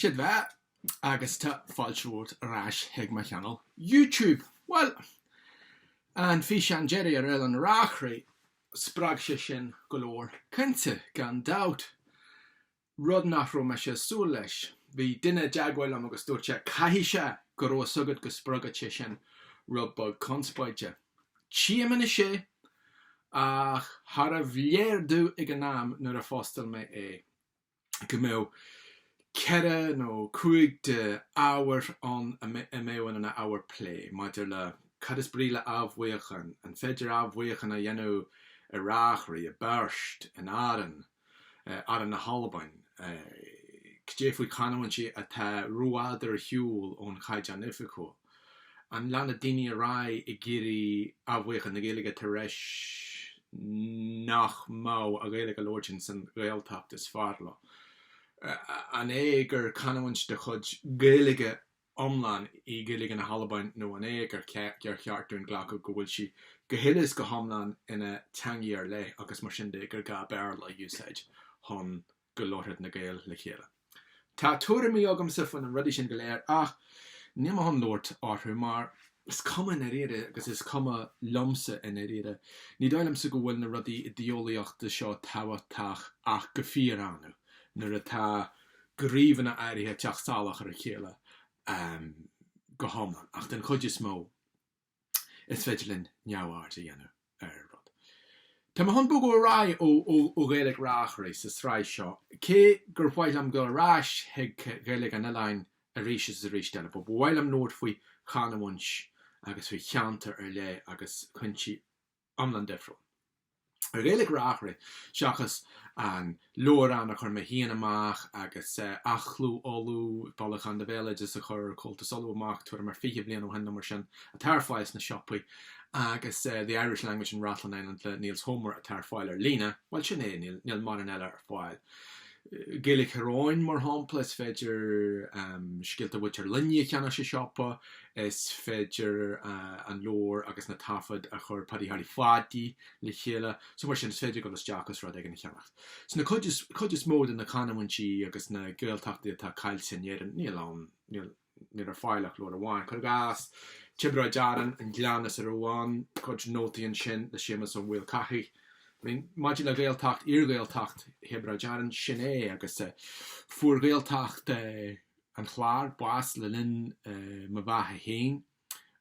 Siad bheith agus tá fáilsiúirt arás ag mar cheanal YouTube. Well, an fi an Jerry Oriel an ráchraí sprág sé sin go leor cinnte gan daut. Rud nach raibh me sé súil leis. Bhí duine deagháil am agus dúirte caiise go raibh sugad go sprágad sé sin rud bag conspóide. Tíaman is sé ach har a bhléirdú ag an náam nuair a fóstal me é. Go mbeadh ceithre nó cuaig de ábhar an a méhain an ábhar plé. Maidir le cad is bríle ábhhuiochan an féidir ábhhuiochan a dhéanú a ráchraí, a burst, an áran na hallbain. Cdé faoi Canúintí atá ruádar hiúil ón chaid an ifico. An lena daoine a rá I géirí ábhhuiochan na Gaeilge tar éis nach má a Gaeilge lortin san Gaeltacht is farla. An gur Canúint de chud Gaeilge omlan I Gaeilge na hallbain nó an gur cheartú an ghlacha go bhfuil si go hilis go homlan ina teangaí ar le agus mar sin gur ga bearla úsáid hon go lorthad na Gael le chéile. Tá tuairimí agam sa fan an rudí sin go léir ach níl hon Lord orthú mar is cuma na réide agus is cuma lomsa in na réide. Ní dóilm sa go bhfuil na rudí ideolaíochta seo táhachtach ach go fíor anú. Nuair atá gríomhanna áirithe teachtálaach ar a chéile go homlan ach den chuid is mó is féidir linn neamháir a dhéanú ar rud. Tá hon bu go rá ó Gaeilge ráchraí sa sráid seo. Cé gur bhhail am go ráis ag Gaeilge an Ileáin a rís is a rís déanamh, but bhhail am nóir faoi Canúint agus faoi cheantar ar le agus chuintí omlan difriúil. Ar Gaeilge ráchraí seachas an lór an a chur me híana amach agus achlú olú ballach an de bhéile is a chur cultas olú amach tuair mar 5 bliain ó hen mar sin a tarfáis na sioppaí agus the Irish language in Rathlin Island le Niels Homer a tarfáil ar lína, well sin é níl mar an eile ar fáil. Gaeilge heroin mar hampla is féidir scialta bhuiit ar linne cheanna sé sioppa, is féidir an lór agus na tafad a chur padíthaí fádaí le chéile, so mar sin is féidir go is deachas rud ag an cheannacht. So na chuid is mód in na Canúintí agus na Gaeltachtaí atá caillte níl ar fáileach lór amháin. Chur gas tibra dearan an gleannas ar amháin chuid nótaíonn sin le sémas ó bhfuil caithi. I mean, maidin le Gaeltacht, Gaeltacht, hebra jaran sinné agus fuair Gaeltacht an chláir bás le linn ma bhathe héin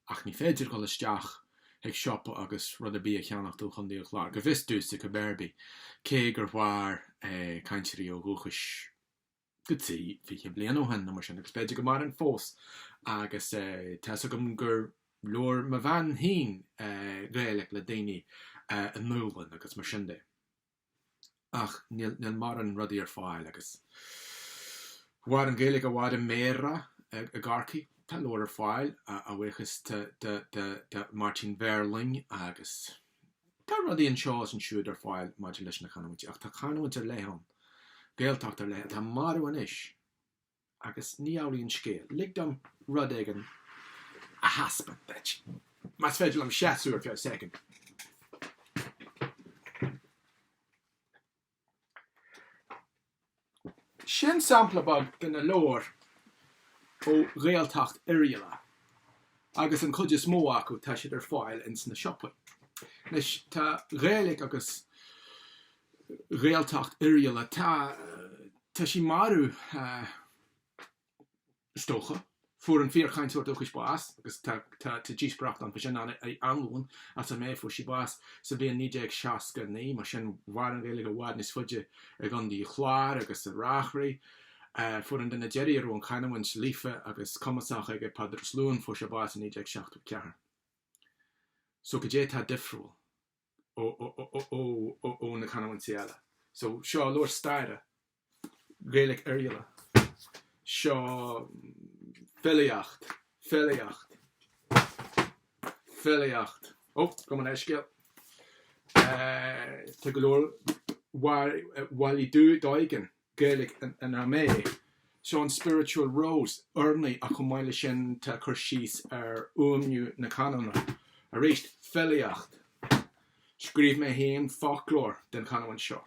ach ní féidir go isteach ag siopa agus rud a bí a cheannach dú chun dío chláir. Go bhis dús go berbi cé gur bhhair cainteanna ó gúchas gutí fi blian ó hen mar sin agus beidir go mar an fós agus tá gom gur lór ma bhan hín Gaeilge le daoine an múlan agus mar sin dé. Ach níl mar an rudí ar fáil agus. Bhhair an Gaeilge a bhhaid méra a garcaí tá lór ar fáil a bhuichas de Martin Verling agus tá rudí an seo an siúd ar fáil maidir leis na Canúintí ach tá Canúint ar léhan Gaeltacht ar léhan tá marú an is agus ní áiríonn scéal. Lig dom rud ag an a haspa deit. Mas féidir am seaasú ar 5 second. Sin sampla bag den a lór ó Gaeltacht Oriel agus an chuid is mó acu tá siad ar fáil ins na sioppaí. Leis tá Gaeilge agus Gaeltacht Oriel tá sí marú stocha fuair an 4 chaintúirt ó chus bás agus tá díospracht an sin an anglún as a mé fuair sí bás sa bhíon 1969 mar sin bhhair an Gaeilge bhhaid níos fuide ag an dí chláir agus a ráchraí fuair an duine Jerry ar an Canúint lífa agus cumasach ag Padre Slún fuair sé bás in 1974. So go dé tá difriúil ó na Canúintí eile. So seo lór staire Gaeilge Oriel seo Filiacht. Oh, kom an eiscéal. Tá go leor bhhail I dú daigen Gaeilge an mé seo an spiritual rose ornaí a chu maiile sin tá chur síos ar uamniú na Canúna a réist Filiacht. Scríomh mé héan folklór den Canúint seo.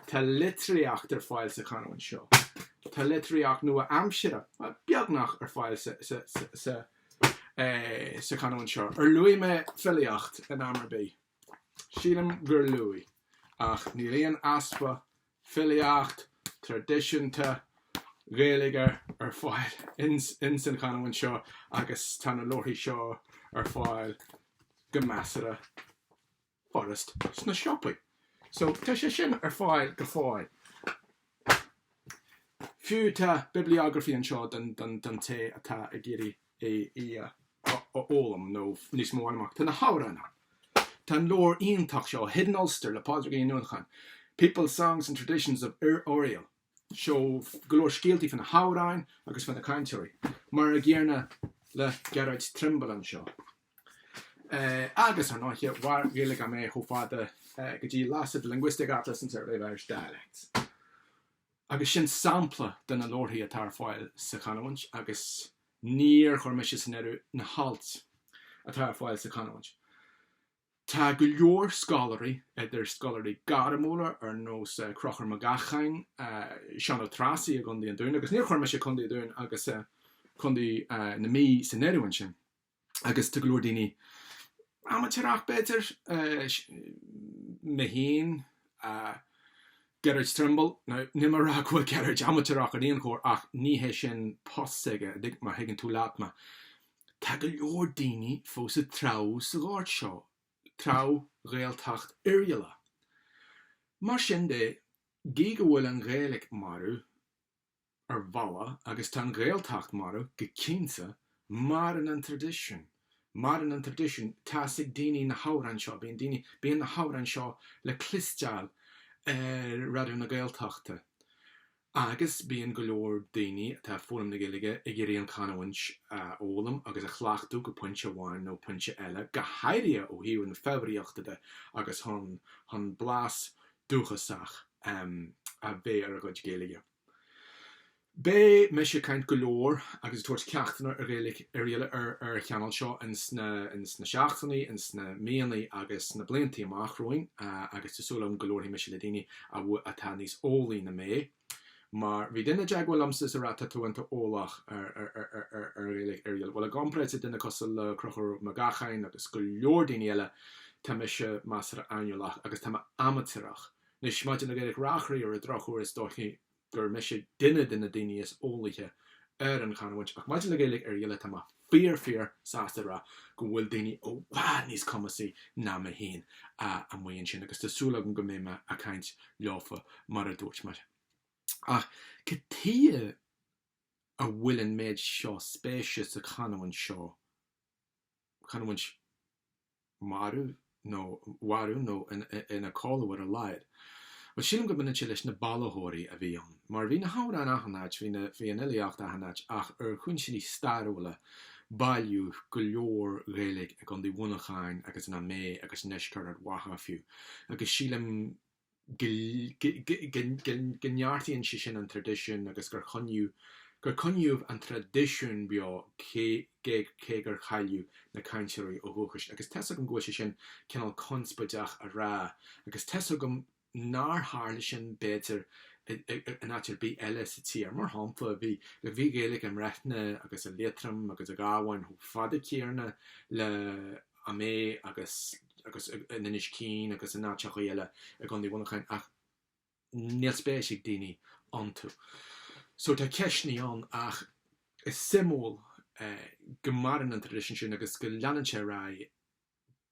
Tá litríocht ar fáil sa Canúint seo. tá litríach nua amsire beagnach fáil sa Canúin seo. Luí me filiacht in Amerbí. Sílam gur luí. Ach ní réon aspa filiacht tradiisiúnta Gaeilge fáil in san Canúin seo agus tána lorthaí seo fáil go measara forest sna siopaí. So tá sé sin fáil go fáil. Fiú tá bibliography an seo den té atá a géirí ólam nó níos mó amach. Tá na háranna. Tá lór ionintach seo, Hidden Ulster le Pádraig Nuanchan. People's Songs and Traditions of Oriel. Seo golóir scialtaí fan na hárain agus fan na cainteanna. Mar a ggéarna le Gerard Trimble an seo. Agus an áithia war Gaeilge mé cho fada go dtí lasad linguistic atlas and survey of Irish dialects. Agus sin sampla den na lorthaí atá fáil sa Canúin agus níor chuirmise san éireadh na halt atá fáil sa Canúin. Tá go leor scolarí idir scolarí garamóla ar nós crochar magachain sean ó trasí a gundí an dún, agus níor chuirmise chundí dún agus chundí na mí san éireadh sin. Agus tá go leor daoine amateurach beter mehín Gerard Trimble nimmerach bhfuil Gerard amateurach an íon chóir ach ní hé sin posaige dig mar higann tú leat ma. Tá go leor daoine fós a trá sa gáirt seo. Trá Gaeltacht Oriel. Mar sin de gé go bhfuil an Gaeilge marú ar bhalla agus tá an Gaeltacht marú go cinnte mar an tradition. Mar an tradition tá sig daoine na háran seo, bíon na háran seo le clisteal raidir na Gaeltachta. Agus bíon go leor daoine tá fólam na Gaeilge i gcéirí an Canúin ólam agus a chhlaachú go puinte bháin nó puinte eile go hairí ó hiú na feibhríochtaide agus hon blas dúchasach a bheith ar a gcuid Gaeilge. Bé me sé caint go leor agus tuairt ceachtainna ar Gaeilge Oriel ar cheanal seo in sna seachtainnaí, in sna míanaí agus na bliantaí amach roin agus tásúlam go leor hí me sé le daoine atá níos ólaí na mé. Mar bhí duine deaghfuil amsas a rata tuainte ólach ar Gaeilge Oriel. Bhfuil a gompreid duine cosal le crochar magachain agus go leor daoine eile tá me sé measar aineolach agus tá amateurach. Nis maidin na Gaeilge rachraí ar a drochúir is dóchi gur me sé duine daoine is ólaithe ar an Canúin ach maidin na Gaeilge Oriel tá fear sásta ra go bhfuil daoine ó bhá níos cumasaí ná me héin a muon sin agus tásúla go mé a caint leofa mar a dúirt mar. Ach cotí a bhfuiln méid seo spéise sa Canúin seo. Canúin marú nó warú nó ina cáilhar a laid. Well sílim go buna leis na ballóirí a bhí an. Mar bhí na hára an achanáid hí an iliacht achanáid ach ar chuin sin í starúla bailú go leor Gaeilge ag an dí bhunachain agus na mé agus neiscar ar watha fiú. Agus sílim gneartaíonn si sin an tradiisiún agus gur chuniuh an tradiisiún beo cé gur chailú na cainteoirí ó thuchas. Agus teasa go gcuil sin cinál conspaideach a rá agus teasa go nar hála sin béidir an áitir bí eile sa tíar mar hampla bhí Gaeilge an reithne agus a létram agus a gáhain thu fada céarna le a mé agus in inis cín agus an náteach eile a gan dí bhunachain ach níl spéise daoine antú. So tá ceisní an ach is simúil go maran an tradiisiún sin agus go leananse rá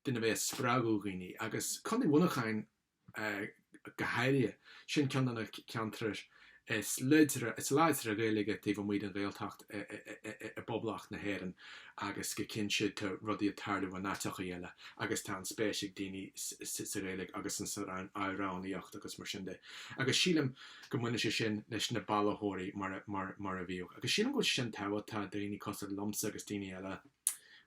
duine bheith sprágóghine agus chun dí bhunachain go hairí sin ceanna ceantar is leidir a Gaeilge taobh muid an Gaeltacht a boblacht na héireann agus go cinn siad tá rudaí a tarlú a náteach eile agus tá an spéise daoine sa Gaeilge agus an áránaíocht agus mar sin de. Agus sílim go muine sé sin leis na ballóirí mar a bhíoh. Agus sílim go sin táhatá daoine cosad lomsa agus daoine eile.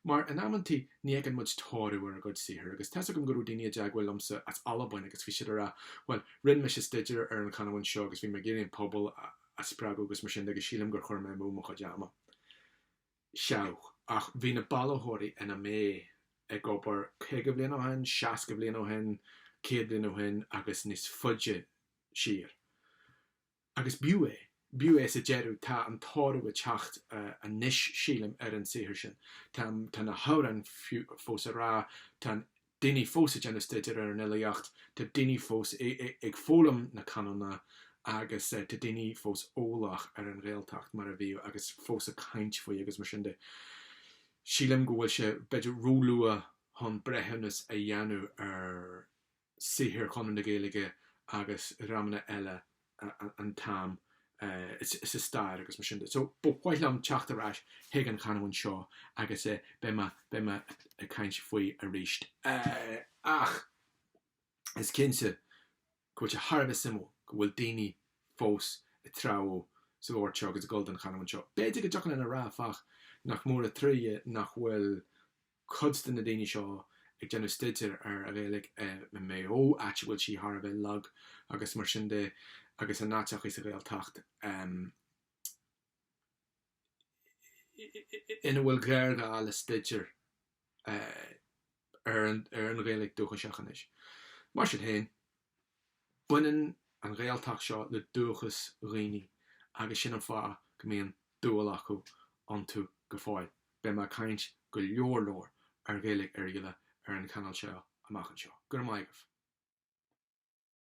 Mar an amantí ní ag an muid tóirú ar a god sihir, agus teasa go gurú daoine deaghfuil lomsa as albain agus bhí siad ar well rinn me sé stiidir ar an Canúin seo agus bhí me géiríonn pobl a sprágu agus mar sin agus sílim gur chuir mé mú chu deama. Seach ach bhí na ballóirí ina mé ag gobar 50 bliain ó hen, 60 bliain ó hen, 100 bliain ó hen agus níos fuide siar. Agus bíú bu é a jeú tá an táú a techt a níis sílam an sihir sin tá na háran fós a rá tá duine fósa genisteidir an eileocht tá duine fós ag fólam na canna agus tá duine fós ólach an Gaeltacht mar a bhíú agus fós a caint faoi agus mar sin de sílam go bhfuil se beidir rúlua hon brehannas a dhéanú sihir chun na Gaelige agus ramna eile an tam is a star agus mar sin de. So bhil am teachtarráis hiag an Canúin seo agus be a caint faoi a ríist. Ach is cinse go bhfuil Harbh simú go bhfuil daoine fós i trá sa bhór seo agus gold an Canúin seo. Beidir go deachan in a ráfach nach mór a tríe nach bhfuil cudstan na daoine seo ag genisteidir a Gaeilg mé ó áte bhfuil si Harbh lag agus mar sin de agus an náteach is a Gaeltacht ina bhfuil Ghaelg Oiriall steidir an Gaeilg dúcha seachanis. Mar sin héin buineann an Gaeltacht seo le dúchas riine agus sin an fá go mbíonn dúil acu an tú go fáil. Be mar caint go leor ar Gaeilg Oiriall an canal seo amachchan seo. Gur maigah.